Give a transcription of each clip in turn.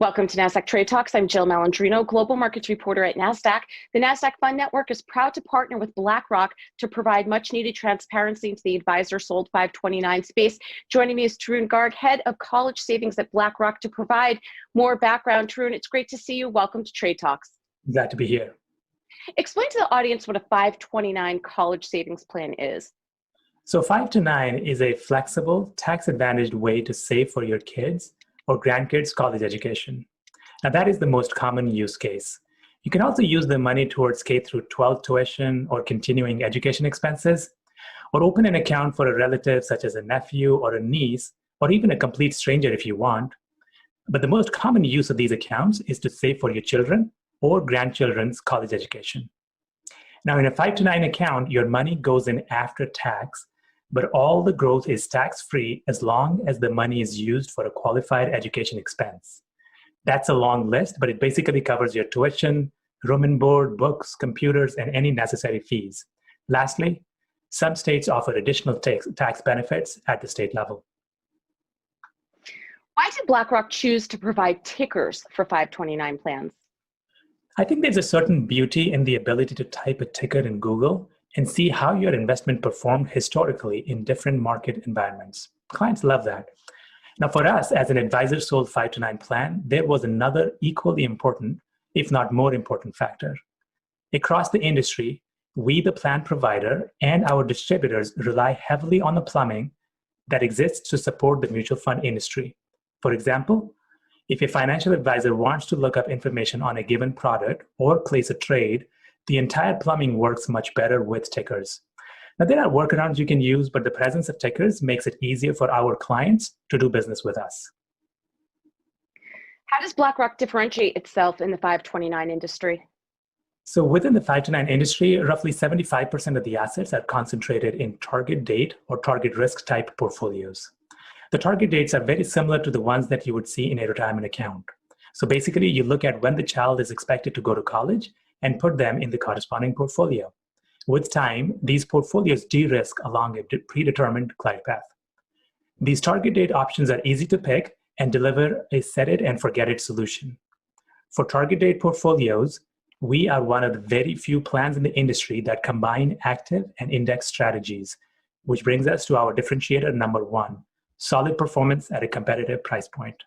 Welcome to Nasdaq Trade Talks. I'm Jill Malandrino, Global Markets Reporter at Nasdaq. The Nasdaq Fund Network is proud to partner with BlackRock to provide much-needed transparency into the advisor-sold 529 space. Joining me is Tarun, Garg, Head of College Savings at BlackRock, to provide more background. Tarun, it's great to see you. Welcome to Trade Talks. Glad to be here. Explain to the audience what a 529 college savings plan is. So 529 is a flexible, tax-advantaged way to save for your kids or grandkids' college education. Now that is the most common use case. You can also use the money towards K through 12 tuition or continuing education expenses, or open an account for a relative such as a nephew or a niece, or even a complete stranger if you want. But the most common use of these accounts is to save for your children or grandchildren's college education. Now in a 529 account, your money goes in after tax, but all the growth is tax-free as long as the money is used for a qualified education expense. That's a long list, but it basically covers your tuition, room and board, books, computers, and any necessary fees. Lastly, some states offer additional tax benefits at the state level. Why did BlackRock choose to provide tickers for 529 plans? I think there's a certain beauty in the ability to type a ticker in Google and see how your investment performed historically in different market environments. Clients love that. Now for us, as an advisor-sold 529 plan, there was another equally important, if not more important factor. Across the industry, we, the plan provider, and our distributors rely heavily on the plumbing that exists to support the mutual fund industry. For example, if a financial advisor wants to look up information on a given product or place a trade, the entire plumbing works much better with tickers. Now, there are workarounds you can use, but the presence of tickers makes it easier for our clients to do business with us. How does BlackRock differentiate itself in the 529 industry? So within the 529 industry, roughly 75% of the assets are concentrated in target date or target risk type portfolios. The target dates are very similar to the ones that you would see in a retirement account. So basically, you look at when the child is expected to go to college and put them in the corresponding portfolio. With time, these portfolios de-risk along a predetermined glide path. These target date options are easy to pick and deliver a set it and forget it solution. For target date portfolios, we are one of the very few plans in the industry that combine active and index strategies, which brings us to our differentiator number one, solid performance at a competitive price point.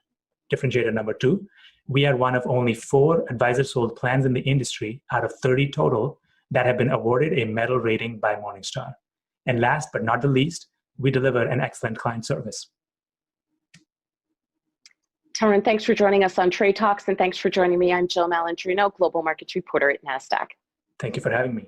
Differentiator number two, we are one of only 4 advisor-sold plans in the industry out of 30 total that have been awarded a metal rating by Morningstar. And last but not the least, we deliver an excellent client service. Tarun, thanks for joining us on Trade Talks, and thanks for joining me. I'm Jill Malandrino, Global Markets Reporter at Nasdaq. Thank you for having me.